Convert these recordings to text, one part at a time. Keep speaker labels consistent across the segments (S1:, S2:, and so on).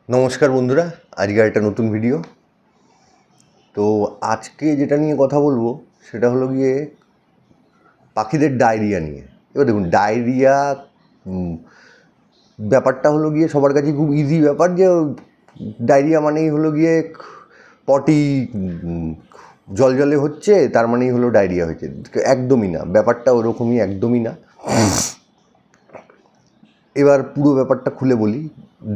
S1: নমস্কার বন্ধুরা, আজকে একটা নতুন ভিডিও। তো আজকে যেটা নিয়ে কথা বলবো সেটা হলো গিয়ে পাখিদের ডায়রিয়া নিয়ে। এবার দেখুন, ডায়রিয়া ব্যাপারটা হলো গিয়ে সবার কাছে খুব ইজি ব্যাপার, যে ডায়রিয়া মানেই হলো গিয়ে পটি জলে হচ্ছে, তার মানেই হলো ডায়রিয়া হয়েছে। একদমই না, ব্যাপারটা ওরকমই একদমই না। এবার পুরো ব্যাপারটা খুলে বলি।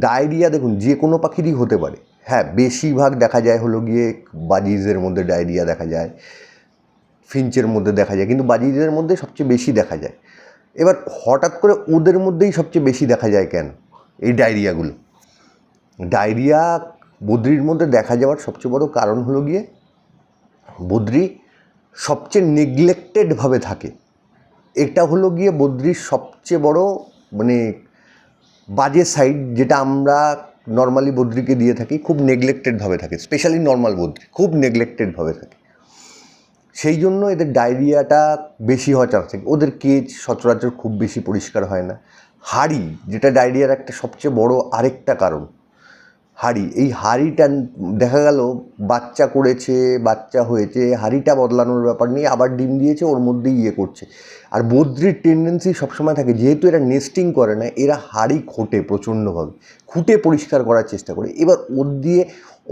S1: ডায়রিয়া দেখুন যে কোনো পাখিরই হতে পারে। হ্যাঁ, বেশিরভাগ দেখা যায় হলো গিয়ে বাজিজের মধ্যে ডায়রিয়া দেখা যায়, ফিঞ্চের মধ্যে দেখা যায়, কিন্তু বাজিজের মধ্যে সবচেয়ে বেশি দেখা যায়। এবার হঠাৎ করে ওদের মধ্যেই সবচেয়ে বেশি দেখা যায় কেন এই ডায়রিয়াগুলো? ডায়রিয়া বদ্রির মধ্যে দেখা যাওয়ার সবচেয়ে বড় কারণ হলো গিয়ে বদ্রি সবচেয়ে নেগলেক্টেডভাবে থাকে। এটা হলো গিয়ে বদ্রির সবচেয়ে বড় মানে বাজে সাইড, যেটা আমরা নর্মালি বদ্রিকে দিয়ে থাকি। খুব নেগলেক্টেডভাবে থাকে, স্পেশালি নর্মাল বদ্রি খুব নেগলেক্টেডভাবে থাকে। সেই জন্য এদের ডায়রিয়াটা বেশি হওয়ার চান্স থাকে। ওদের কেজ সচরাচর খুব বেশি পরিষ্কার হয় না। হাঁড়ি, যেটা ডায়রিয়ার একটা সবচেয়ে বড় আরেকটা কারণ, হাঁড়ি। এই হাঁড়িটা দেখা গেল বাচ্চা করেছে, বাচ্চা হয়েছে, হাঁড়িটা বদলানোর ব্যাপার নেই, আবার ডিম দিয়েছে, ওর মধ্যেই করছে। আর বদ্রির টেন্ডেন্সি সবসময় থাকে, যেহেতু এরা নেস্টিং করে না, এরা হাঁড়ি খোটে প্রচণ্ডভাবে, খুঁটে পরিষ্কার করার চেষ্টা করে। এবার ওর দিয়ে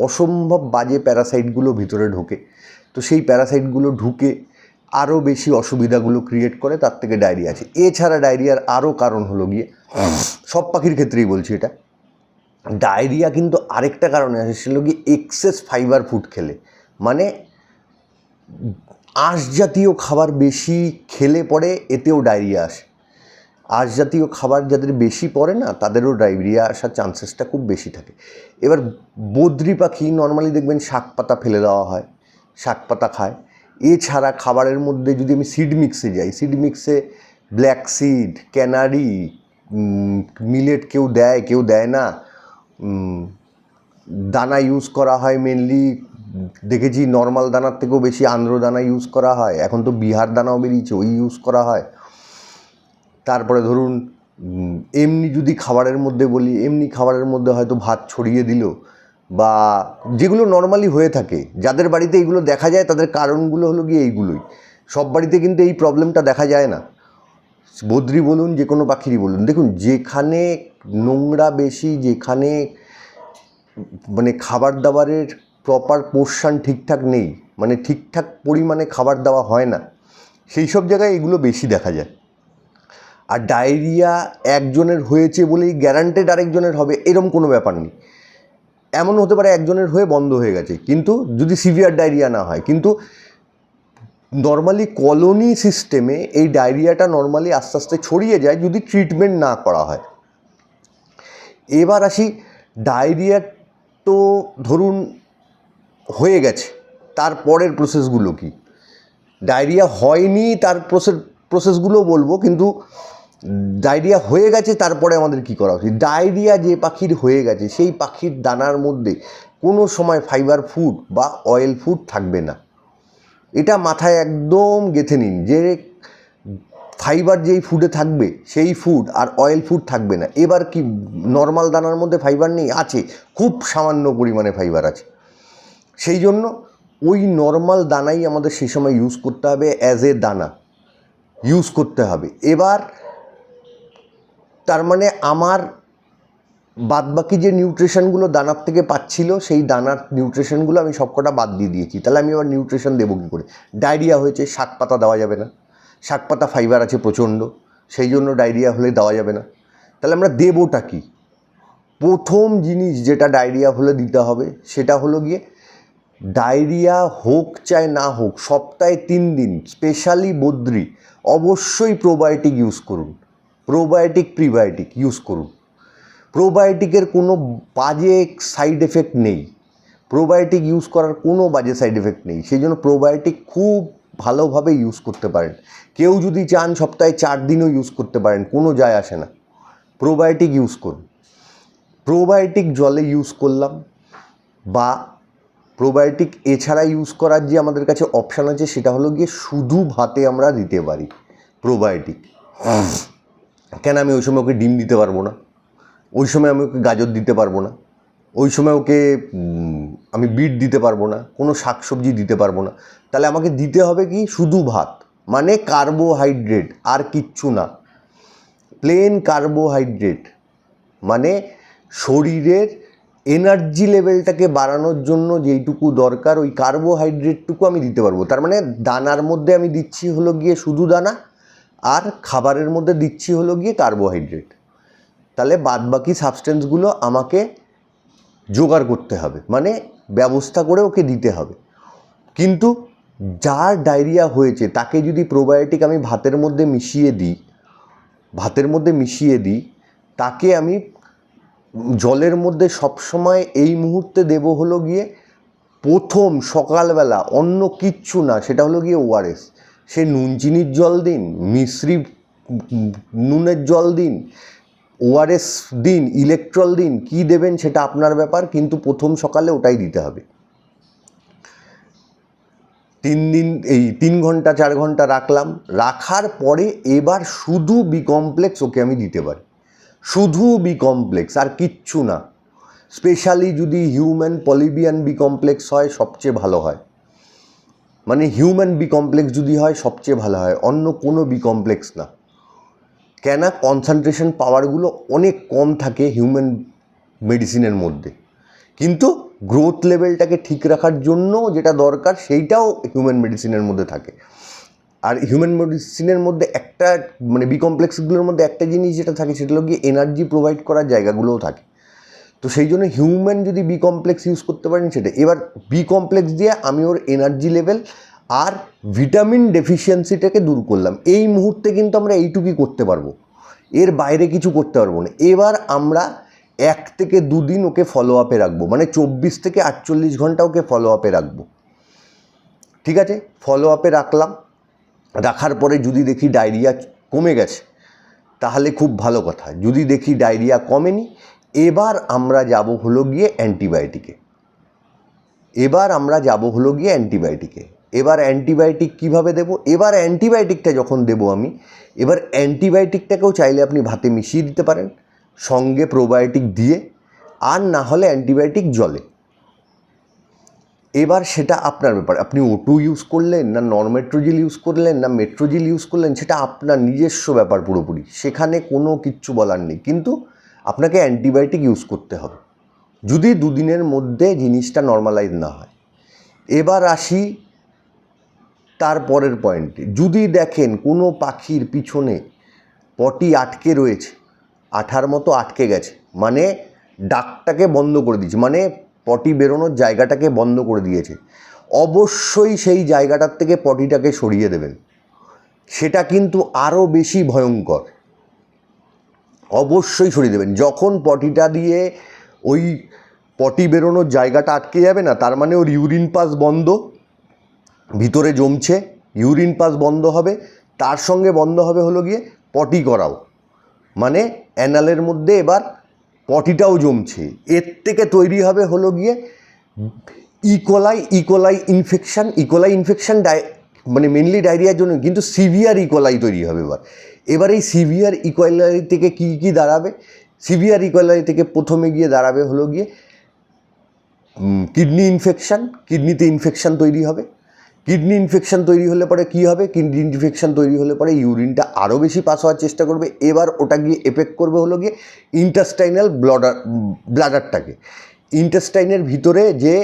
S1: অসম্ভব বাজে প্যারাসাইটগুলো ভিতরে ঢোকে। তো সেই প্যারাসাইটগুলো ঢুকে আরও বেশি অসুবিধাগুলো ক্রিয়েট করে, তার থেকে ডায়রিয়া আছে। এছাড়া ডায়রিয়ার আরও কারণ হলো গিয়ে, সব পাখির ক্ষেত্রেই বলছি এটা, ডায়রিয়া কিন্তু আরেকটা কারণে আসে, সেগুলো কি এক্সেস ফাইবার ফুড খেলে। মানে আঁশ জাতীয় খাবার বেশি খেলে পরে এতেও ডায়রিয়া আসে। আঁশ জাতীয় খাবার যাদের বেশি পড়ে না, তাদেরও ডায়রিয়া আসার চান্সেসটা খুব বেশি থাকে। এবার বদ্রি পাখি নর্মালি দেখবেন শাক পাতা ফেলে দেওয়া হয়, শাক পাতা খায়। এছাড়া খাবারের মধ্যে যদি আমি সিড মিক্সে যাই, সিড মিক্সে ব্ল্যাক সিড, ক্যানারি, মিলেট কেউ দেয় কেউ দেয় না, দানা ইউজ করা হয় মেনলি। দেখেছি নর্মাল দানার থেকেও বেশি আন্ধ্র দানা ইউজ করা হয়, এখন তো বিহার দানাও বেরিয়েছে, ওই ইউজ করা হয়। তারপরে ধরুন এমনি যদি খাবারের মধ্যে বলি, এমনি খাবারের মধ্যে হয়তো ভাত ছড়িয়ে দিল, বা যেগুলো নর্মালি হয়ে থাকে, যাদের বাড়িতে এইগুলো দেখা যায় তাদের কারণগুলো হলো গিয়ে এইগুলোই। সব বাড়িতে কিন্তু এই প্রবলেমটা দেখা যায় না, বদ্রি বলুন যে কোনো পাখিরই বলুন। দেখুন, যেখানে নোংরা বেশি, যেখানে মানে খাবার দাবারের প্রপার পোর্শন ঠিকঠাক নেই, মানে ঠিকঠাক পরিমাণে খাবার দেওয়া হয় না, সেই সব জায়গায় এগুলো বেশি দেখা যায়। আর ডায়রিয়া একজনের হয়েছে বলেই গ্যারান্টেড আরেকজনের হবে এরম কোনো ব্যাপার নেই। এমন হতে পারে একজনের হয়ে বন্ধ হয়ে গেছে, কিন্তু যদি সিভিয়ার ডায়রিয়া না হয়। কিন্তু নর্মালি কলোনি সিস্টেমে এই ডায়রিয়াটা নর্মালি আস্তে আস্তে ছড়িয়ে যায় যদি ট্রিটমেন্ট না করা হয়। এবার আসি ডায়রিয়া, তো ধরুন হয়ে গেছে, তারপরের প্রসেসগুলো কি? ডায়রিয়া হয়নি তার প্রসেসগুলো বলবো, কিন্তু ডায়রিয়া হয়ে গেছে তারপরে আমাদের কি করা উচিত? ডায়রিয়া যে পাখির হয়ে গেছে সেই পাখির দানার মধ্যে কোনো সময় ফাইবার ফুড বা অয়েল ফুড থাকবে না। এটা মাথায় একদম গেঁথে নিন, যে ফাইবার যেই ফুডে থাকবে সেই ফুড আর অয়েল ফুড থাকবে না। এবার কি নর্মাল দানার মধ্যে ফাইবার নেই? আছে, খুব সামান্য পরিমাণে ফাইবার আছে। সেই জন্য ওই নর্মাল দানাই আমাদের সেই সময় ইউজ করতে হবে, অ্যাজ এ দানা ইউজ করতে হবে। এবার তার মানে আমার বাদবাকি যে নিউট্রিশনগুলো দানার থেকে পাচ্ছিল, সেই দানার নিউট্রিশনগুলো আমি সবকটা বাদ দিয়ে দিয়েছি। তাহলে আমি এবার নিউট্রিশন দেবো কী করে? ডায়রিয়া হয়েছে, শাক পাতা দেওয়া যাবে না, শাক পাতা ফাইবার আছে প্রচণ্ড, সেই জন্য ডায়রিয়া হলে দেওয়া যাবে না। তাহলে আমরা দেবোটা কি? প্রথম জিনিস যেটা ডায়রিয়া হলে দিতে হবে সেটা হলো গিয়ে, ডায়রিয়া হোক চাই না হোক, সপ্তাহে 3 দিন স্পেশালি বদ্রি অবশ্যই প্রোবায়োটিক ইউজ করুন। প্রোবায়োটিক প্রিবায়োটিক ইউজ করুন। প্রোবায়োটিকের কোনো বাজে সাইড এফেক্ট নেই, প্রোবায়োটিক ইউজ করার কোনো বাজে সাইড এফেক্ট নেই। সেই জন্য প্রোবায়োটিক খুব ভালোভাবে ইউজ করতে পারেন। কেউ যদি চান সপ্তাহে 4 দিনও ইউজ করতে পারেন, কোনো যায় আসে না। প্রোবায়োটিক ইউজ করুন। প্রোবায়োটিক জলে ইউজ করলাম, বা প্রোবায়োটিক এছাড়া ইউজ করার যে আমাদের কাছে অপশান আছে সেটা হলো গিয়ে শুধু ভাতে আমরা দিতে পারি প্রোবায়োটিক। কেন? আমি ওই সময় ওকে ডিম দিতে পারবো না, ওই সময় আমি ওকে গাজর দিতে পারবো না, ওই সময় ওকে আমি বিট দিতে পারবো না, কোনো শাকসবজি দিতে পারবো না। তাহলে আমাকে দিতে হবে কি, শুধু ভাত, মানে কার্বোহাইড্রেট, আর কিচ্ছু না, প্লেন কার্বোহাইড্রেট। মানে শরীরের এনার্জি লেভেলটাকে বাড়ানোর জন্য যেইটুকু দরকার ওই কার্বোহাইড্রেটটুকু আমি দিতে পারবো। তার মানে দানার মধ্যে আমি দিচ্ছি হলো গিয়ে শুধু দানা, আর খাবারের মধ্যে দিচ্ছি হলো গিয়ে কার্বোহাইড্রেট। তাহলে বাদবাকি সাবস্টেন্সগুলো আমাকে জোগাড় করতে হবে, মানে ব্যবস্থা করে ওকে দিতে হবে। কিন্তু যার ডায়রিয়া হয়েছে তাকে যদি প্রোবায়োটিক আমি ভাতের মধ্যে মিশিয়ে দিই, তাকে আমি জলের মধ্যে সবসময় এই মুহূর্তে দেব হলো গিয়ে প্রথম সকালবেলা অন্য কিচ্ছু না, সেটা হলো গিয়ে ওআরএস। সে নুন চিনির জল দিন, মিশ্রি নুনের জল দিন, ওআরএস দিন, ইলেকট্রল দিন, কী দেবেন সেটা আপনার ব্যাপার, কিন্তু প্রথম সকালে ওটাই দিতে হবে। 3 ঘন্টা 4 ঘন্টা রাখলাম, রাখার পরে এবার শুধু বি কমপ্লেক্স ওকে আমি দিতে পারি, শুধু বি কমপ্লেক্স, আর কিচ্ছু না। স্পেশালি যদি হিউম্যান পলিবিয়ান বি কমপ্লেক্স হয় সবচেয়ে ভালো হয়, মানে হিউম্যান বি কমপ্লেক্স যদি হয় সবচেয়ে ভালো হয়, অন্য কোনো বি কমপ্লেক্স না। কেন, কনসেন্ট্রেশন পাওয়ারগুলো অনেক কম থাকে হিউম্যান মেডিসিনের মধ্যে, কিন্তু গ্রোথ লেভেলটাকে ঠিক রাখার জন্য যেটা দরকার সেইটাও হিউম্যান মেডিসিনের মধ্যে থাকে। আর হিউম্যান মেডিসিনের মধ্যে একটা মানে বি কমপ্লেক্সগুলোর মধ্যে একটা জিনিস যেটা থাকে সেটা হলো গিয়ে এনার্জি প্রোভাইড করার জায়গাগুলোও থাকে। তো সেই জন্য হিউম্যান যদি বি কমপ্লেক্স ইউজ করতে পারেন সেটা, এবার বি কমপ্লেক্স দিয়ে আমি ওর এনার্জি লেভেল আর ভিটামিন ডেফিসিয়েন্সিটাকে দূর করলাম। এই মুহূর্তে কিন্তু আমরা এইটুকুই করতে পারবো, এর বাইরে কিছু করতে পারবো না। এবার আমরা 1 থেকে 2 দিন ওকে ফলো আপে রাখবো, মানে 24 থেকে 48 ঘন্টা ওকে ফলো আপে রাখবো। ঠিক আছে, ফলো আপে রাখলাম, রাখার পরে যদি দেখি ডায়রিয়া কমে গেছে তাহলে খুব ভালো কথা, যদি দেখি ডায়রিয়া কমেনি এবার আমরা যাব হলো গিয়ে অ্যান্টিবায়োটিকে। এবার অ্যান্টিবায়োটিক কীভাবে দেবো, এবার অ্যান্টিবায়োটিকটা যখন দেবো আমি, এবার অ্যান্টিবায়োটিকটাকেও চাইলে আপনি ভাতে মিশিয়ে দিতে পারেন সঙ্গে প্রোবায়োটিক দিয়ে, আর না হলে অ্যান্টিবায়োটিক জলে। এবার সেটা আপনার ব্যাপার, আপনি O2 ইউজ করলেন না নরমেট্রোজিল ইউজ করলেন না মেট্রোজিল ইউজ করলেন, সেটা আপনার নিজস্ব ব্যাপার পুরোপুরি, সেখানে কোনো কিচ্ছু বলার নেই। কিন্তু আপনাকে অ্যান্টিবায়োটিক ইউজ করতে হবে যদি 2 দিনের মধ্যে জিনিসটা নর্মালাইজ না হয়। এবার আসি তারপরের পয়েন্টে, যদি দেখেন কোনো পাখির পিছনে পটি আটকে রয়েছে, আঠার মতো আটকে গেছে, মানে ডাকটাকে বন্ধ করে দিয়েছে, মানে পটি বেরোনোর জায়গাটাকে বন্ধ করে দিয়েছে, অবশ্যই সেই জায়গাটার থেকে পটিটাকে সরিয়ে দেবেন। সেটা কিন্তু আরও বেশি ভয়ঙ্কর, অবশ্যই সরিয়ে দেবেন। যখন পটিটা দিয়ে ওই পটি বেরোনোর জায়গাটা আটকে যাবে না, তার মানে ওর ইউরিন পাস বন্ধ, ভিতরে জমছে, ইউরিন পাস বন্ধ হবে, তার সঙ্গে বন্ধ হবে হলো গিয়ে পটি করাও, মানে অ্যানালের মধ্যে এবার পটিটাও জমছে। এর থেকে তৈরি হবে হলো গিয়ে ইকোলাই ইনফেকশন মানে মেনলি ডায়রিয়ার জন্য, কিন্তু সিভিয়ার ইকোলাই তৈরি হবে। এবার এই সিভিয়ার ইকোলাই থেকে কী কী দাঁড়াবে, সিভিয়ার ইকোলাই থেকে প্রথমে গিয়ে দাঁড়াবে হলো গিয়ে কিডনি ইনফেকশান, কিডনিতে ইনফেকশান তৈরি হবে। কিডনি ইনফেকশান তৈরি হলে পরে কী হবে, কিডনি ইনফেকশান তৈরি হলে পরে ইউরিনটা আরও বেশি পাস হওয়ার চেষ্টা করবে। এবার ওটা গিয়ে এফেক্ট করবে হলো গিয়ে ইন্টেস্টাইনাল ব্লাডারটাকে, ইন্টেস্টাইনের ভিতরে যে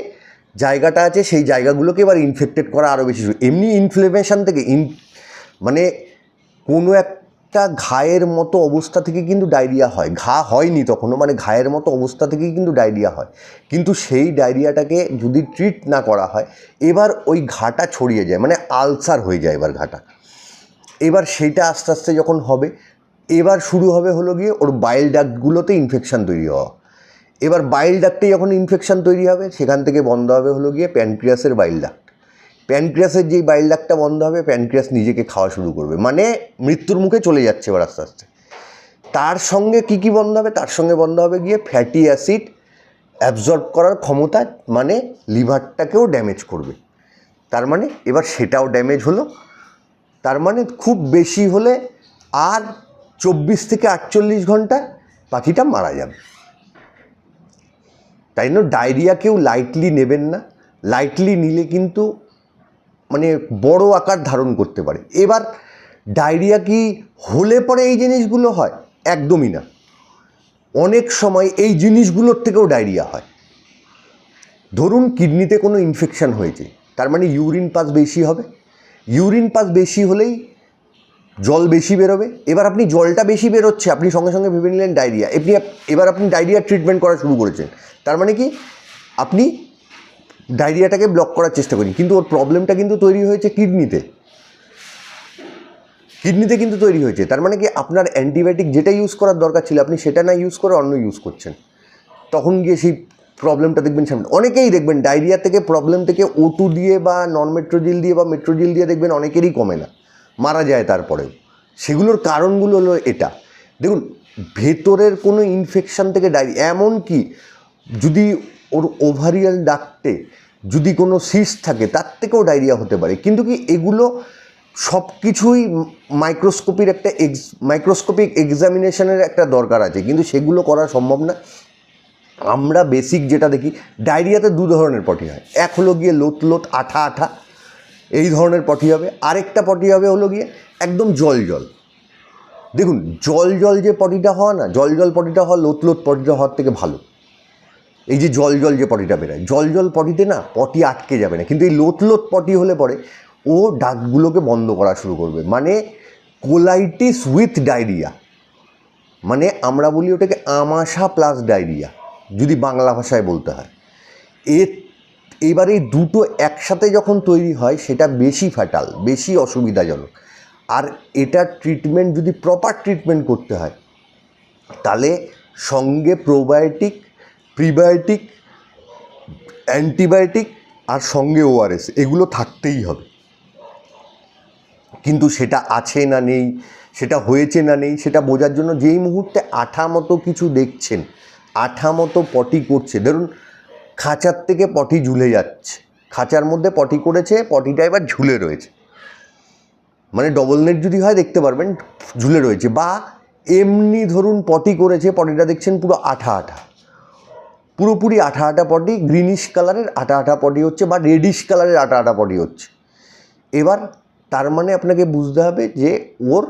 S1: জায়গাটা আছে সেই জায়গাগুলোকে এবার ইনফেক্টেড করা আরও বেশি। এমনি ইনফ্লেমেশন থেকে মানে কোনো একটা ঘায়ের মতো অবস্থা থেকে কিন্তু ডায়রিয়া হয়, ঘা হয়নি তখনও, মানে ঘায়ের মতো অবস্থা থেকেই কিন্তু ডায়রিয়া হয়। কিন্তু সেই ডায়রিয়াটাকে যদি ট্রিট না করা হয় এবার ওই ঘাটা ছড়িয়ে যায়, মানে আলসার হয়ে যায় এবার ঘাটা। এবার সেইটা আস্তে আস্তে যখন হবে এবার শুরু হবে হলো গিয়ে ওর বাইল ডাক্টগুলোতে ইনফেকশান তৈরি হওয়া। এবার বাইল ডাক্টে যখন ইনফেকশান তৈরি হবে সেখান থেকে বন্ধ হবে হলো গিয়ে প্যানক্রিয়াসের বাইল ডাক্ট। প্যানক্রিয়াসের যেই বাইল ডাক্টটা বন্ধ হবে প্যানক্রিয়াস নিজেকে খাওয়া শুরু করবে, মানে মৃত্যুর মুখে চলে যাচ্ছে এবার আস্তে আস্তে। তার সঙ্গে কী কী বন্ধ হবে, তার সঙ্গে বন্ধ হবে গিয়ে ফ্যাটি অ্যাসিড অ্যাবজর্ব করার ক্ষমতা, মানে লিভারটাকেও ড্যামেজ করবে। তার মানে এবার সেটাও ড্যামেজ হলো, তার মানে খুব বেশি হলে আর 24 থেকে 48 ঘন্টা পাখিটা মারা যাবে। তাই জন্য ডায়রিয়া কেউ লাইটলি নেবেন না, লাইটলি নিলে কিন্তু মানে বড় আকার ধারণ করতে পারে। এবার ডায়রিয়া কি হলে পরে এই জিনিসগুলো হয়? একদমই না। অনেক সময় এই জিনিসগুলোর থেকেও ডায়রিয়া হয়। ধরুন কিডনিতে কোনো ইনফেকশান হয়েছে, তার মানে ইউরিন পাস বেশি হবে, ইউরিন পাস বেশি হলেই জল বেশি বেরোবে। এবার আপনি জলটা বেশি বেরোচ্ছে, আপনি সঙ্গে সঙ্গে ভেবে নিলেন ডায়রিয়া, এবার আপনি ডায়রিয়ার ট্রিটমেন্ট করা শুরু করেছেন। তার মানে কি আপনি ডায়রিয়াটাকে ব্লক করার চেষ্টা করেন, কিন্তু ওর প্রবলেমটা কিন্তু তৈরি হয়েছে কিডনিতে, কিডনিতে কিন্তু তৈরি হয়েছে। তার মানে কি আপনার অ্যান্টিবায়োটিক যেটা ইউজ করার দরকার ছিল আপনি সেটা না ইউজ করে অন্য ইউজ করছেন, তখন গিয়ে সেই প্রবলেমটা দেখবেন সামনে। অনেকেই দেখবেন ডায়রিয়া থেকে প্রবলেম থেকে O2 দিয়ে বা নন মেট্রোজিল দিয়ে বা মেট্রোজিল দিয়ে দেখবেন অনেকেরই কমে না, মারা যায় তারপরেও। সেগুলোর কারণগুলো হলো এটা। দেখুন, ভেতরের কোনো ইনফেকশান থেকে ডায়রিয়া, এমনকি যদি ওর ওভারিয়াল ডাক্টে যদি কোনো সিস্ট থাকে তার থেকেও ডায়রিয়া হতে পারে। কিন্তু কি এগুলো সব কিছুই মাইক্রোস্কোপিক এক্সামিনেশনের একটা দরকার আছে, কিন্তু সেগুলো করা সম্ভব না। আমরা বেসিক যেটা দেখি, ডায়রিয়াতে দু ধরনের পটি হয়, এক হলো গিয়ে লোত আঠা আঠা এই ধরনের পটি হবে, আরেকটা পটি হবে হলো গিয়ে একদম জল জল। দেখুন, জল জল যে পটিটা হয় না, জল জল পটিটা হওয়া লোত পটিটা হওয়ার থেকে ভালো। এই যে জল জল যে পটিটা বেরোয়, জল জল পটিতে না পটি আটকে যাবে না, কিন্তু এই লোত পটি হলে পরে ও ডাকগুলোকে বন্ধ করা শুরু করবে, মানে কোলাইটিস উইথ ডায়রিয়া, মানে আমরা বলি ওটাকে আমাশা প্লাস ডায়রিয়া যদি বাংলা ভাষায় বলতে হয়। এবার এই দুটো একসাথে যখন তৈরি হয় সেটা বেশি ফ্যাটাল, বেশি অসুবিধাজনক। আর এটার ট্রিটমেন্ট যদি প্রপার ট্রিটমেন্ট করতে হয় তাহলে সঙ্গে প্রোবায়োটিক, প্রিবায়োটিক, অ্যান্টিবায়োটিক আর সঙ্গে ORS এগুলো থাকতেই হবে। কিন্তু সেটা আছে না নেই, সেটা হয়েছে না নেই, সেটা বোঝার জন্য যেই মুহূর্তে আঠা মতো কিছু দেখছেন, আঠা মতো পটি করছে, ধরুন খাঁচার থেকে পটি ঝুলে যাচ্ছে, খাঁচার মধ্যে পটি করেছে, পটিটা এবার ঝুলে রয়েছে, মানে ডবল নেট যদি হয় দেখতে পারবেন ঝুলে রয়েছে, বা এমনি ধরুন পটি করেছে, পটিটা দেখছেন পুরো আঠা আঠা, পুরোপুরি আঠা আঠা পটি, গ্রিনিশ কালারের আঠা আঠা পটি হচ্ছে বা রেডিশ কালারের আঠা আঠা পটি হচ্ছে। এবার তার মানে আপনাকে বুঝতে হবে যে ওর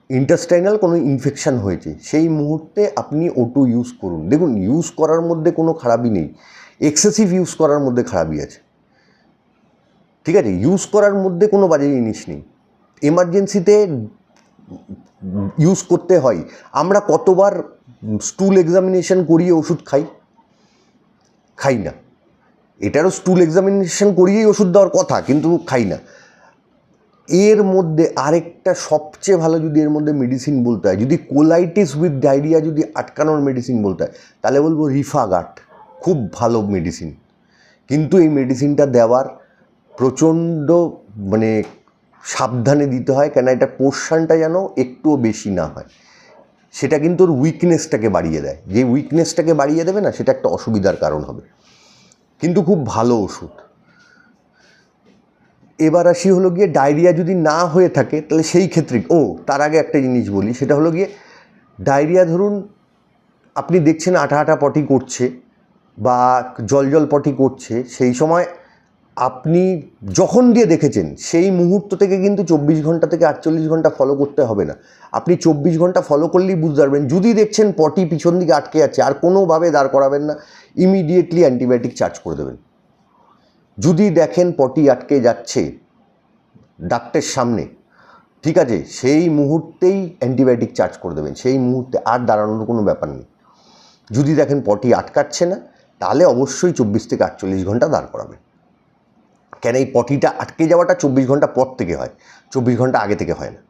S1: ইন্টেস্টাইনাল কোনো ইনফেকশান হয়েছে। সেই মুহূর্তে আপনি O2 ইউজ করুন। দেখুন, ইউজ করার মধ্যে কোনো খারাপই নেই, এক্সেসিভ ইউজ করার মধ্যে খারাপই আছে, ঠিক আছে? ইউজ করার মধ্যে কোনো বাজে জিনিস নেই, এমার্জেন্সিতে ইউজ করতে হয়। আমরা কতবার স্টুল এক্সামিনেশন করিয়ে ওষুধ খাই না, এটারও স্টুল এক্সামিনেশন করিয়েই ওষুধ দেওয়ার কথা, কিন্তু খাই না। এর মধ্যে আরেকটা সবচেয়ে ভালো, যদি এর মধ্যে মেডিসিন বলতে হয়, যদি কোলাইটিস উইথ ডায়রিয়া যদি আটকানোর মেডিসিন বলতে হয় তাহলে বলবো রিফাগার্ট, খুব ভালো মেডিসিন। কিন্তু এই মেডিসিনটা দেওয়ার প্রচণ্ড মানে সাবধানে দিতে হয়, কেন এটা পোর্শনটা যেন একটুও বেশি না হয়, সেটা কিন্তু ওর উইকনেসটাকে বাড়িয়ে দেয়। যে উইকনেসটাকে বাড়িয়ে দেবে না, সেটা একটা অসুবিধার কারণ হবে, কিন্তু খুব ভালো ওষুধ। এবার আসি হলো গিয়ে ডায়রিয়া যদি না হয়ে থাকে তাহলে সেই ক্ষেত্রে তার আগে একটা জিনিস বলি, সেটা হলো গিয়ে ডায়রিয়া ধরুন আপনি দেখছেন আঠা আঠা পটি করছে বা জল জল পটি করছে, সেই সময় আপনি যখন দিয়ে দেখেছেন সেই মুহূর্ত থেকে কিন্তু 24 ঘন্টা থেকে 48 ঘন্টা ফলো করতে হবে না। আপনি 24 ঘন্টা ফলো করলেই বুঝতে পারবেন। যদি দেখছেন পটি পিছন দিকে আটকে যাচ্ছে, আর কোনোভাবে দাঁড় করাবেন না, ইমিডিয়েটলি অ্যান্টিবায়োটিক চার্জ করে দেবেন। যদি দেখেন পটি আটকে যাচ্ছে ডাক্টের সামনে, ঠিক আছে, সেই মুহূর্তেই অ্যান্টিবায়োটিক চার্জ করে দেবেন, সেই মুহূর্তে, আর দাঁড়ানোর কোনো ব্যাপার নেই। যদি দেখেন পটি আটকাচ্ছে না তাহলে অবশ্যই 24 থেকে 48 ঘন্টা দাঁড় করাবেন। কেন এই পটিটা আটকে যাওয়াটা 24 ঘন্টা পর থেকে হয়, 24 ঘন্টা আগে থেকে হয় না,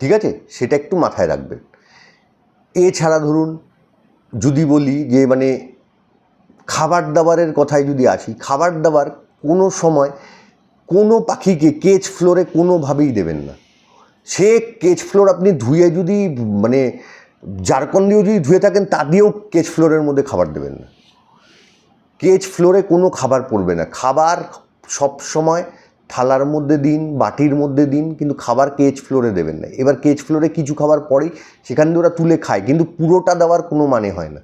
S1: ঠিক আছে? সেটা একটু মাথায় রাখবেন। এছাড়া ধরুন যদি বলি যে মানে খাবার দাবারের কথায় যদি আসি, খাবার দাবার কোনো সময় কোনো পাখিকে কেজ ফ্লোরে কোনোভাবেই দেবেন না। সে কেজ ফ্লোর আপনি ধুয়ে যদি মানে জারকন দিয়েও যদি ধুয়ে থাকেন তা দিয়েও কেজ ফ্লোরের মধ্যে খাবার দেবেন না। কেজ ফ্লোরে কোনো খাবার পড়বে না, খাবার সব সময় থালার মধ্যে দিন, বাটির মধ্যে দিন, কিন্তু খাবার কেজ ফ্লোরে দেবেন না। এবার কেজ ফ্লোরে কিছু খাবার পড়েই সেখান দিয়ে ওরা তুলে খায়, কিন্তু পুরোটা দেওয়ার কোনো মানে হয় না।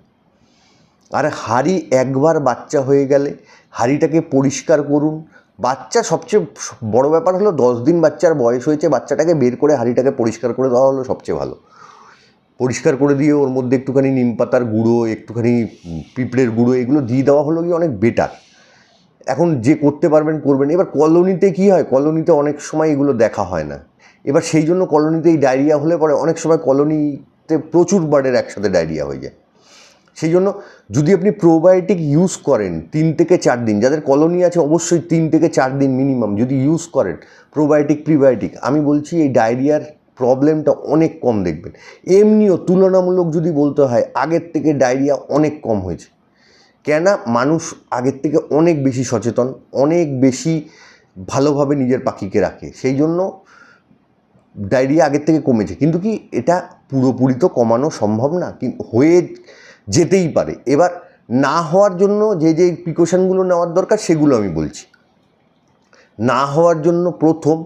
S1: আর হাঁড়ি একবার বাচ্চা হয়ে গেলে হাঁড়িটাকে পরিষ্কার করুন। বাচ্চা সবচেয়ে বড় ব্যাপার হলো 10 দিন বাচ্চার বয়স হয়েছে, বাচ্চাটাকে বের করে হাঁড়িটাকে পরিষ্কার করে দেওয়া হলো সবচেয়ে ভালো। পরিষ্কার করে দিয়ে ওর মধ্যে একটুখানি নিম পাতার গুঁড়ো, একটুখানি পিঁপড়ের গুঁড়ো, এগুলো দিয়ে দেওয়া হলো কি অনেক বেটার। এখন যে করতে পারবেন করবেন। এবার কলোনিতে কী হয়, কলোনিতে অনেক সময় এগুলো দেখা হয় না। এবার সেই জন্য কলোনিতে এই ডায়রিয়া হলে পরে অনেক সময় কলোনিতে প্রচুর বার্ডের একসাথে ডায়রিয়া হয়ে যায়। সেই জন্য যদি আপনি প্রোবায়োটিক ইউজ করেন 3 থেকে 4 দিন, যাদের কলোনি আছে অবশ্যই 3 থেকে 4 দিন মিনিমাম যদি ইউজ করেন প্রোবায়োটিক প্রিবায়োটিক, আমি বলছি এই ডায়রিয়ার প্রবলেমটা অনেক কম দেখবেন। এমনিও তুলনামূলক যদি বলতে হয় আগের থেকে ডায়রিয়া অনেক কম হয়েছে। কেন? মানুষ আগের থেকে অনেক বেশি সচেতন, অনেক বেশি ভালোভাবে নিজের পাখিকে রাখে, সেই জন্য ডায়রিয়া আগের থেকে কমেছে। কিন্তু কি এটা পুরোপুরি তো কমানো সম্ভব না, কিন্তু হয়ে যেতেই পারে। এবার না হওয়ার জন্য যে যে প্রিকশনগুলো নেওয়ার দরকার সেগুলো আমি বলছি। না হওয়ার জন্য প্রথম,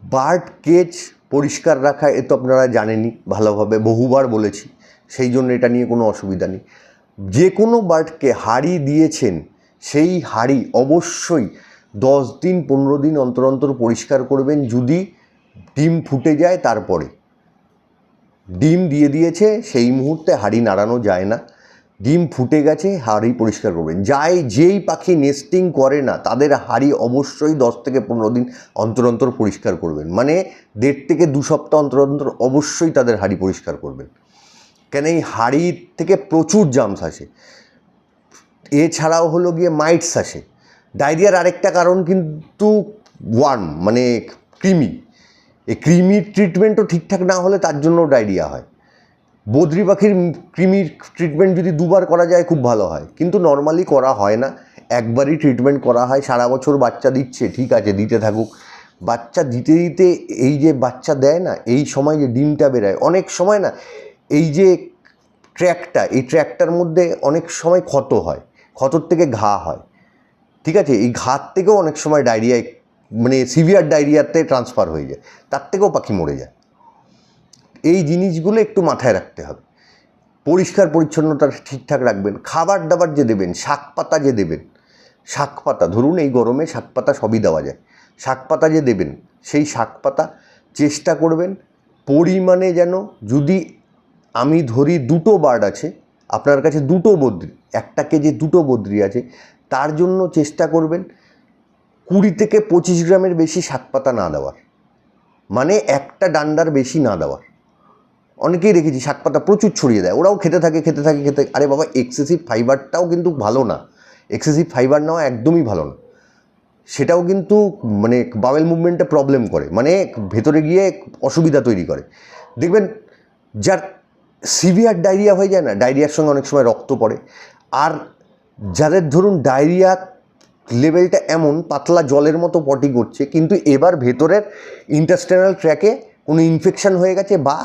S1: বার্ড কেজ পরিষ্কার রাখা, এ তো আপনারা জানেনই ভালোভাবে, বহুবার বলেছি, সেই জন্য এটা নিয়ে কোনো অসুবিধা নেই। যে কোনো বার্ডকে হাঁড়ি দিয়েছেন সেই হাঁড়ি অবশ্যই 10 দিন 15 দিন অন্তর অন্তর পরিষ্কার করবেন। যদি ডিম ফুটে যায় তারপরে, ডিম দিয়ে দিয়েছে সেই মুহূর্তে হাঁড়ি নাড়ানো যায় না, ডিম ফুটে গেছে হাঁড়ি পরিষ্কার করবেন। যেই পাখি নেস্টিং করে না তাদের হাঁড়ি অবশ্যই 10 থেকে 15 দিন অন্তর অন্তর পরিষ্কার করবেন, মানে 1.5 থেকে 2 সপ্তাহ অন্তর অন্তর অবশ্যই তাদের হাঁড়ি পরিষ্কার করবেন। কেন এই হাঁড়ির থেকে প্রচুর জার্মস আসে, এছাড়াও হলো গিয়ে মাইটস আসে। ডায়রিয়ার আরেকটা কারণ কিন্তু ওয়ার্ম, মানে কৃমি। এই কৃমির ট্রিটমেন্টও ঠিকঠাক না হলে তার জন্য ডায়রিয়া হয়। বদ্রি পাখির কৃমির ট্রিটমেন্ট যদি 2 বার করা যায় খুব ভালো হয়, কিন্তু নর্মালি করা হয় না, একবারই ট্রিটমেন্ট করা হয়। সারা বছর বাচ্চা দিচ্ছে, ঠিক আছে দিতে থাকুক। বাচ্চা দিতে দিতে এই যে বাচ্চা দেয় না, এই সময় যে ডিমটা বেরোয়, অনেক সময় না এই যে ট্র্যাকটা, এই ট্র্যাকটার মধ্যে অনেক সময় ক্ষত হয়, ক্ষতর থেকে ঘা হয়, ঠিক আছে। এই ঘাত থেকেও অনেক সময় ডায়রিয়ায়, মানে সিভিয়ার ডায়রিয়াতে ট্রান্সফার হয়ে যায়, তার থেকেও পাখি মরে যায়। এই জিনিসগুলো একটু মাথায় রাখতে হবে। পরিষ্কার পরিচ্ছন্নতা ঠিকঠাক রাখবেন। খাবার দাবার যে দেবেন, শাক পাতা যে দেবেন, শাক পাতা ধরুন এই গরমে শাক পাতা সবই দেওয়া যায়, শাক পাতা যে দেবেন সেই শাক পাতা চেষ্টা করবেন পরিমাণে, যেন যদি আমি ধরি 2টো বার্ড আছে আপনার কাছে, 2টো বদ্রি, একটা কেজি 2টো বদ্রি আছে, তার জন্য চেষ্টা করবেন 20 থেকে 25 গ্রামের বেশি শাক পাতা না দেওয়ার, মানে একটা ডান্ডার বেশি না দেওয়ার। অনেকেই দেখেছি শাক পাতা প্রচুর ছড়িয়ে দেয়, ওরাও খেতে থাকে। আরে বাবা, এক্সেসিভ ফাইবারটাও কিন্তু ভালো না, এক্সেসিভ ফাইবার নেওয়া একদমই ভালো না, সেটাও কিন্তু মানে বাওয়েল মুভমেন্টে প্রবলেম করে, মানে ভেতরে গিয়ে অসুবিধা তৈরি করে। দেখবেন যার সিভিয়ার ডায়রিয়া হয়ে যায় না, ডায়রিয়ার সঙ্গে অনেক সময় রক্ত পড়ে, আর যাদের ধরুন ডায়রিয়া লেভেলটা এমন পাতলা জলের মতো পটি করছে, কিন্তু এবার ভেতরের ইন্টেস্টাইনাল ট্র্যাকে কোনো ইনফেকশন হয়ে গেছে বা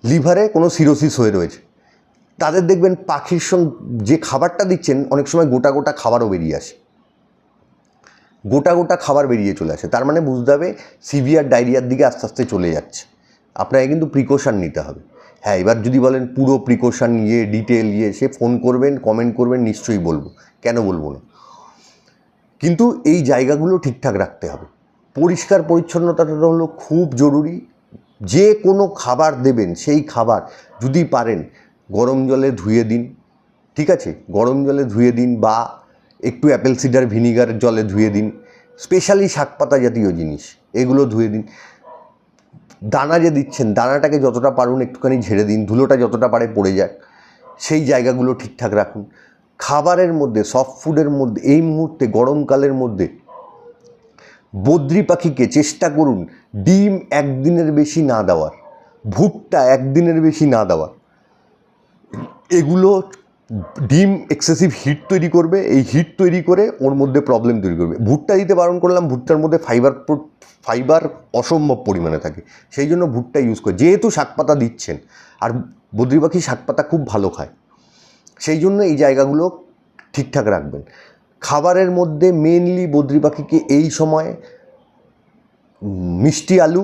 S1: লিভারে কোনো সিরোসিস হয়ে রয়েছে, তাদের দেখবেন পাখির সঙ্গে যে খাবারটা দিচ্ছেন অনেক সময় গোটা গোটা খাবারও বেরিয়ে আসে, গোটা গোটা খাবার বেরিয়ে চলে আসে, তার মানে বুঝতে হবে সিভিয়ার ডায়রিয়ার দিকে আস্তে আস্তে চলে যাচ্ছে। আপনাকে কিন্তু প্রিকশন নিতে হবে। হ্যাঁ, এবার যদি বলেন পুরো প্রিকশন নিয়ে ডিটেল সে ফোন করবেন, কমেন্ট করবেন, নিশ্চয়ই বলবো, কেন বলবো না। কিন্তু এই জায়গাগুলো ঠিকঠাক রাখতে হবে। পরিষ্কার পরিচ্ছন্নতাটা হলো খুব জরুরি। যে কোনো খাবার দেবেন সেই খাবার যদি পারেন গরম জলে ধুয়ে দিন, ঠিক আছে, গরম জলে ধুয়ে দিন বা একটু অ্যাপেল সিডার ভিনিগার জলে ধুয়ে দিন, স্পেশালি শাক পাতা জাতীয় জিনিস এগুলো ধুয়ে দিন। দানা যে দিচ্ছেন দানাটাকে যতটা পারুন একটুখানি ঝেড়ে দিন, ধুলোটা যতটা পারে পড়ে যাক, সেই জায়গাগুলো ঠিকঠাক রাখুন। খাবারের মধ্যে, সফট ফুডের মধ্যে এই মুহূর্তে গরমকালের মধ্যে বদ্রি পাখিকে চেষ্টা করুন ডিম 1 দিনের বেশি না দেওয়ার, ভুট্টা 1 দিনের বেশি না দেওয়ার। এগুলো ডিম এক্সেসিভ হিট তৈরি করবে, এই হিট তৈরি করে ওর মধ্যে প্রবলেম তৈরি করবে। ভুট্টা দিতে বারণ করলাম, ভুট্টার মধ্যে ফাইবার অসম্ভব পরিমাণে থাকে, সেই জন্য ভুট্টা ইউজ করে, যেহেতু শাক পাতা দিচ্ছেন, আর বদ্রি পাখি শাক পাতা খুব ভালো খায়, সেই জন্য এই জায়গাগুলো ঠিকঠাক রাখবেন। খাবারের মধ্যে মেনলি বদ্রি পাখিকে এই সময় মিষ্টি আলু,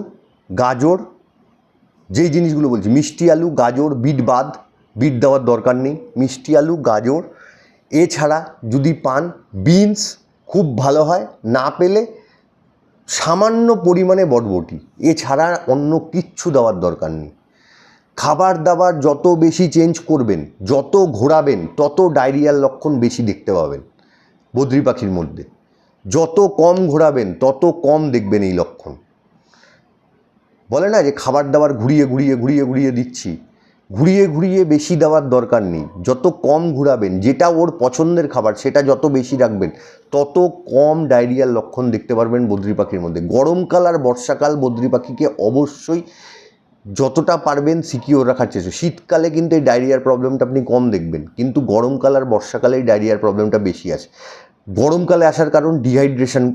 S1: গাজর, যেই জিনিসগুলো বলছি, মিষ্টি আলু, গাজর, বিট বাদ, বিট দেওয়ার দরকার নেই, মিষ্টি আলু, গাজর, এছাড়া যদি পান বিনস খুব ভালো হয়, না পেলে সামান্য পরিমাণে বটবটি, এছাড়া অন্য কিচ্ছু দেওয়ার দরকার নেই। খাবার দাবার যত বেশি চেঞ্জ করবেন, যত ঘোরাবেন, তত ডায়রিয়ার লক্ষণ বেশি দেখতে পাবেন বদ্রি পাখির মধ্যে। যত কম ঘোরাবেন তত কম দেখবেন এই লক্ষণ। বলে না যে খাবার দাবার ঘুরিয়ে ঘুরিয়ে ঘুরিয়ে ঘুরিয়ে দিচ্ছি, ঘুরিয়ে ঘুরিয়ে বেশি দেওয়ার দরকার নেই। যত কম ঘুরাবেন, যেটা ওর পছন্দের খাবার সেটা যত বেশি রাখবেন, তত কম ডায়রিয়ার লক্ষণ দেখতে পারবেন বদ্রি পাখির মধ্যে। গরমকাল আর বর্ষাকাল বদ্রি পাখিকে অবশ্যই যতটা পারবেন সিকিওর রাখার চেষ্টা। শীতকালে কিন্তু এই ডায়রিয়ার প্রবলেমটা আপনি কম দেখবেন, কিন্তু গরমকাল আর বর্ষাকালে এই ডায়রিয়ার প্রবলেমটা বেশি আছে। গরমকালে আসার কারণ ডিহাইড্রেশন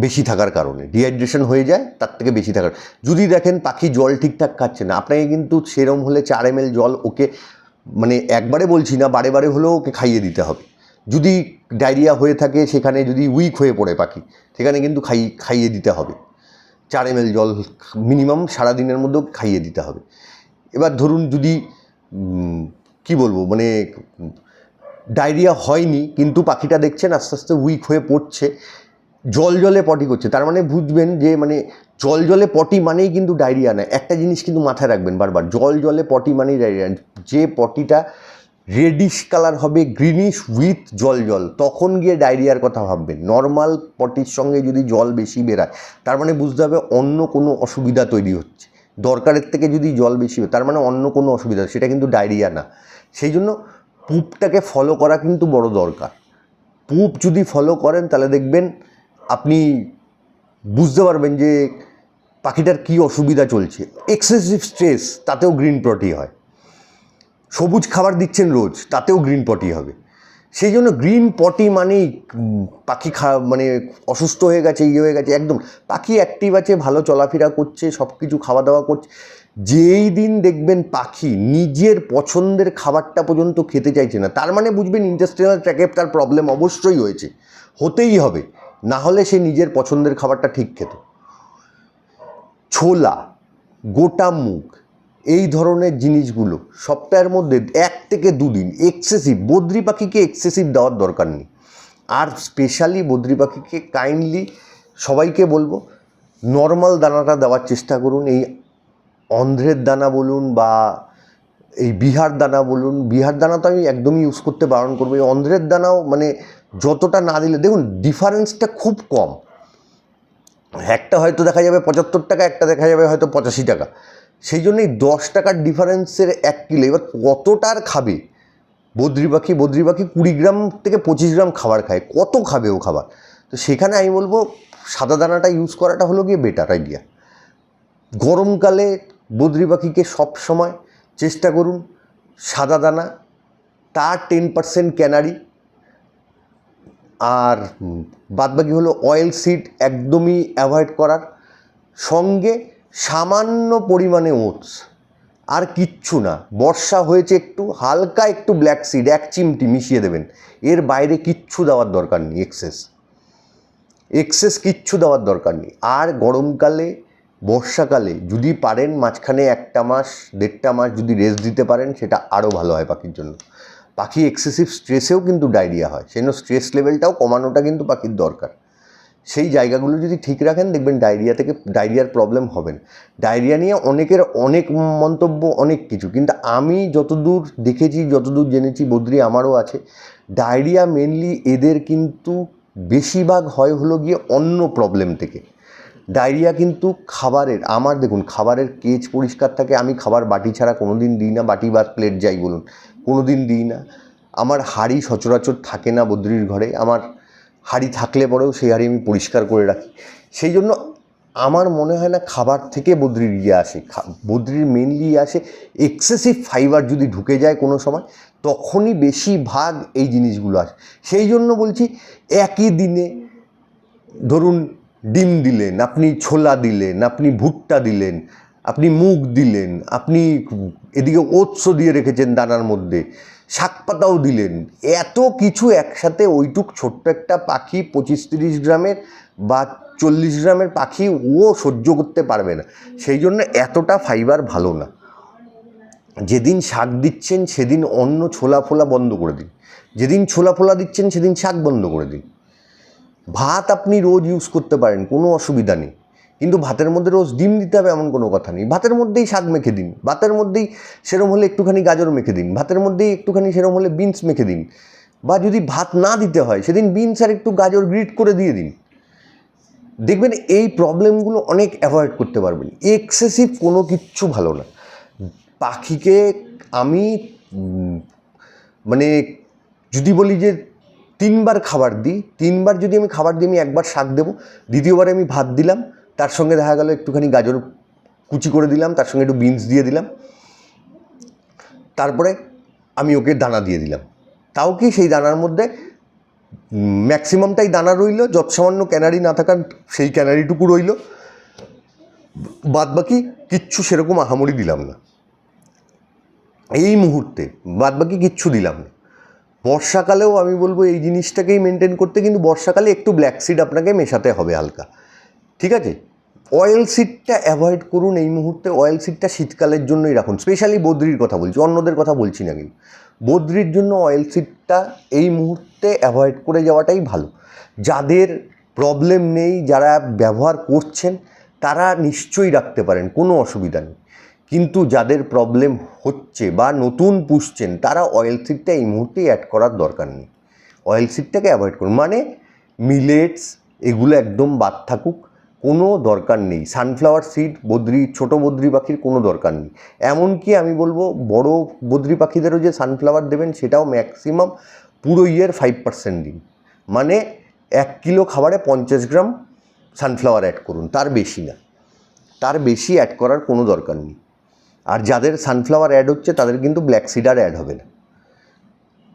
S1: বেশি থাকার কারণে, ডিহাইড্রেশন হয়ে যায়, তার থেকে বেশি থাকার। যদি দেখেন পাখি জল ঠিকঠাক খাচ্ছে না, আপনাকে কিন্তু সেরম হলে 4 ml জল ওকে, মানে একবারে বলছি না, বারে বারে হলেও ওকে খাইয়ে দিতে হবে। যদি ডায়রিয়া হয়ে থাকে, সেখানে যদি উইক হয়ে পড়ে পাখি, সেখানে কিন্তু খাইয়ে দিতে হবে। 4 ml জল মিনিমাম সারাদিনের মধ্যেও খাইয়ে দিতে হবে। এবার ধরুন যদি কি বলবো, মানে ডায়রিয়া হয়নি কিন্তু পাখিটা দেখছেন আস্তে আস্তে উইক হয়ে পড়ছে, জলে পটি করছে, তার মানে বুঝবেন যে মানে জলে পটি মানেই কিন্তু ডায়রিয়া নয়। একটা জিনিস কিন্তু মাথায় রাখবেন বারবার, জলে পটি মানেই ডায়রিয়া। যে পটিটা রেডিশ কালার হবে, গ্রিনিশ উইথ জল, তখন গিয়ে ডায়রিয়ার কথা ভাববেন। নর্মাল পটির সঙ্গে যদি জল বেশি বেরায়, তার মানে বুঝতে হবে অন্য কোনো অসুবিধা তৈরি হচ্ছে। দরকারের থেকে যদি জল বেশি হয়, তার মানে অন্য কোনো অসুবিধা, সেটা কিন্তু ডায়রিয়া না। সেই জন্য পুপটাকে ফলো করা কিন্তু বড় দরকার। পুপ যদি ফলো করেন তাহলে দেখবেন আপনি বুঝতে পারবেন যে পাখিটার কী অসুবিধা চলছে। এক্সেসিভ স্ট্রেস, তাতেও গ্রিন পটি হয়। সবুজ খাবার দিচ্ছেন রোজ, তাতেও গ্রিন পটি হবে। সেই জন্য গ্রিন পটি মানেই পাখি মানে অসুস্থ হয়ে গেছে, হয়ে গেছে, একদম। পাখি অ্যাক্টিভ আছে, ভালো চলাফেরা করছে, সব কিছু খাওয়া দাওয়া করছে। যেই দিন দেখবেন পাখি নিজের পছন্দের খাবারটা পর্যন্ত খেতে চাইছে না, তার মানে বুঝবেন ইন্টেস্টাইনাল ট্র্যাকে তার প্রবলেম অবশ্যই হয়েছে, হতেই হবে, না হলে সে নিজের পছন্দের খাবারটা ঠিক খেত। ছোলা, গোটা মুগ, এই ধরনের জিনিসগুলো সপ্তাহের মধ্যে 1 থেকে 2 দিন এক্সেসিভ, বদ্রি পাখিকে এক্সেসিভ দেওয়ার দরকার নেই। আর স্পেশালি বদ্রি পাখিকে কাইন্ডলি সবাইকে বলবো, নর্মাল দানাটা দেওয়ার চেষ্টা করুন। এই অন্ধ্রের দানা বলুন বা এই বিহার দানা বলুন, বিহার দানা তো আমি একদমই ইউজ করতে বারণ করবো। এই অন্ধ্রের দানাও মানে যতটা না দিলে, দেখুন ডিফারেন্সটা খুব কম। একটা হয়তো দেখা যাবে 75 টাকা, একটা দেখা যাবে হয়তো 85 টাকা। সেই জন্যই 10 টাকার ডিফারেন্সের 1 কিলো। এবার কতটার খাবে বদ্রি পাখি? 20 গ্রাম থেকে 25 গ্রাম খাবার খায়, কত খাবে ও খাবার? তো সেখানে আমি বলবো সাদা দানাটা ইউজ করাটা হলো গিয়ে বেটার আইডিয়া। গরমকালে বদ্রি পাখিকে সবসময় চেষ্টা করুন সাদা দানা, তার 10% ক্যানারি, আর বাদবাকি হলো অয়েল সিড একদমই অ্যাভয়েড করার, সঙ্গে সামান্য পরিমাণে ওটস, আর কিচ্ছু না। বর্ষা হয়েছে, একটু হালকা একটু ব্ল্যাক সিড 1 চিমটি মিশিয়ে দেবেন, এর বাইরে কিচ্ছু দেওয়ার দরকার নেই। এক্সেস কিচ্ছু দেওয়ার দরকার নেই। আর গরমকালে বর্ষাকালে যদি পারেন মাঝখানে 1 মাস 1.5 মাস যদি রেস্ট দিতে পারেন, সেটা আরও ভালো হয় পাখির জন্য। পাখি এক্সেসিভ স্ট্রেসেও কিন্তু ডায়রিয়া হয়, সেই জন্য স্ট্রেস লেভেলটাও কমানোটা কিন্তু পাখির দরকার। সেই জায়গাগুলো যদি ঠিক রাখেন, দেখবেন ডায়রিয়ার প্রবলেম হবে না। ডায়রিয়া নিয়ে অনেকের অনেক মন্তব্য, অনেক কিছু, কিন্তু আমি যতদূর দেখেছি, যতদূর জেনেছি, বদ্রি আমারও আছে, ডায়রিয়া মেনলি এদের কিন্তু বেশিরভাগ হয় হলো গিয়ে অন্য প্রবলেম থেকে। ডায়রিয়া কিন্তু খাবারের, আমার দেখুন খাবারের কেজ পরিষ্কার থাকে, আমি খাবার বাটি ছাড়া কোনো দিন দিই না, বাটি বা প্লেট যাই বলুন, কোনো দিন দিই না। আমার হাঁড়ি সচরাচর থাকে না বদ্রির ঘরে, আমার হাঁড়ি থাকলে পরেও সেই হাঁড়ি আমি পরিষ্কার করে রাখি। সেই জন্য আমার মনে হয় না খাবার থেকে বদ্রির ইয়ে আসে। বদ্রির মেনলি আসে এক্সেসিভ ফাইবার যদি ঢুকে যায় কোনো সময়, তখনই বেশিরভাগ এই জিনিসগুলো আসে। সেই জন্য বলছি, একই দিনে ধরুন ডিম দিলেন, আপনি ছোলা দিলেন, আপনি ভুট্টা দিলেন, আপনি মুগ দিলেন, আপনি এদিকে ওটসও দিয়ে রেখেছেন দানার মধ্যে, শাক পাতাও দিলেন, এত কিছু একসাথে ওইটুক ছোট্ট একটা পাখি 25-30 গ্রামের বা 40 গ্রামের পাখি ও সহ্য করতে পারবে না। সেই জন্য এতটা ফাইবার ভালো না। যেদিন শাক দিচ্ছেন সেদিন অন্য ছোলা ফোলা বন্ধ করে দিন, যেদিন ছোলা ফোলা দিচ্ছেন সেদিন শাক বন্ধ করে দিন। ভাত আপনি রোজ ইউজ করতে পারেন, কোনো অসুবিধা নেই, কিন্তু ভাতের মধ্যে রোজ ডিম দিতে হবে এমন কোনো কথা নেই। ভাতের মধ্যেই শাক মেখে দিন, ভাতের মধ্যেই সেরম হলে একটুখানি গাজর মেখে দিন, ভাতের মধ্যেই একটুখানি সেরম হলে বিনস মেখে দিন, বা যদি ভাত না দিতে হয় সেদিন বিনস আর একটু গাজর গ্রিট করে দিয়ে দিন। দেখবেন এই প্রবলেমগুলো অনেক অ্যাভয়েড করতে পারবেন। এক্সেসিভ কোনো কিচ্ছু ভালো না। পাখিকে আমি মানে যদি বলি যে 3 বার খাবার দিই, 3 বার যদি আমি খাবার দিই, আমি 1 বার শাক দেবো, দ্বিতীয়বারে আমি ভাত দিলাম, তার সঙ্গে দেখা গেল একটুখানি গাজর কুচি করে দিলাম, তার সঙ্গে একটু বিনস দিয়ে দিলাম, তারপরে আমি ওকে দানা দিয়ে দিলাম। তাও কি সেই দানার মধ্যে ম্যাক্সিমামটাই দানা রইল, যত সামান্য ক্যানারি না থাকার সেই ক্যানারিটুকু রইল, বাদবাকি কিচ্ছু সেরকম আহামরি দিলাম না এই মুহূর্তে, বাদবাকি কিচ্ছু দিলাম না। বর্ষাকালেও আমি বলবো এই জিনিসটাকেই মেনটেন করতে, কিন্তু বর্ষাকালে একটু ব্ল্যাক সিড আপনাকে মেশাতে হবে হালকা, ঠিক আছে? অয়েল সিডটা অ্যাভয়েড করুন এই মুহূর্তে। অয়েল সিডটা শীতকালের জন্যই রাখুন, স্পেশালি বদ্রির কথা বলছি, অন্যদের কথা বলছি না, কিন্তু বদ্রির জন্য অয়েল সিডটা এই মুহূর্তে অ্যাভয়েড করে যাওয়াটাই ভালো। যাদের প্রবলেম নেই, যারা ব্যবহার করছেন, তারা নিশ্চয়ই রাখতে পারেন, কোনো অসুবিধা নেই। কিন্তু যাদের প্রবলেম হচ্ছে বা নতুন পুষছেন, তারা অয়েল সিডটা এই মুহূর্তেই অ্যাড করার দরকার নেই। অয়েল সিডটাকে অ্যাভয়েড করুন, মানে মিলেটস এগুলো একদম বাদ থাকুক, কোনো দরকার নেই। সানফ্লাওয়ার সিড ছোটো বদ্রি পাখির কোনো দরকার নেই। এমনকি আমি বলবো বড় বদ্রি পাখিদেরও যে সানফ্লাওয়ার দেবেন সেটাও ম্যাক্সিমাম পুরো ইয়ের 5% দিন, মানে 1 কিলো খাবারে 50 গ্রাম সানফ্লাওয়ার অ্যাড করুন, তার বেশি না, তার বেশি অ্যাড করার কোনো দরকার নেই। আর যাদের সানফ্লাওয়ার অ্যাড হচ্ছে তাদের কিন্তু ব্ল্যাক সিড আর অ্যাড হবে না,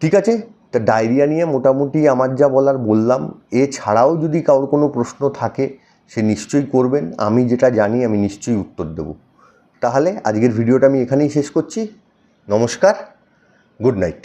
S1: ঠিক আছে? তা ডায়রিয়া নিয়ে মোটামুটি আমার যা বলার বললাম। এছাড়াও যদি কারোর কোনো প্রশ্ন থাকে সে নিশ্চয়ই করবেন, আমি যেটা জানি আমি নিশ্চয়ই উত্তর দেব। তাহলে আজকের ভিডিওটা আমি এখানেই শেষ করছি। নমস্কার, গুড নাইট।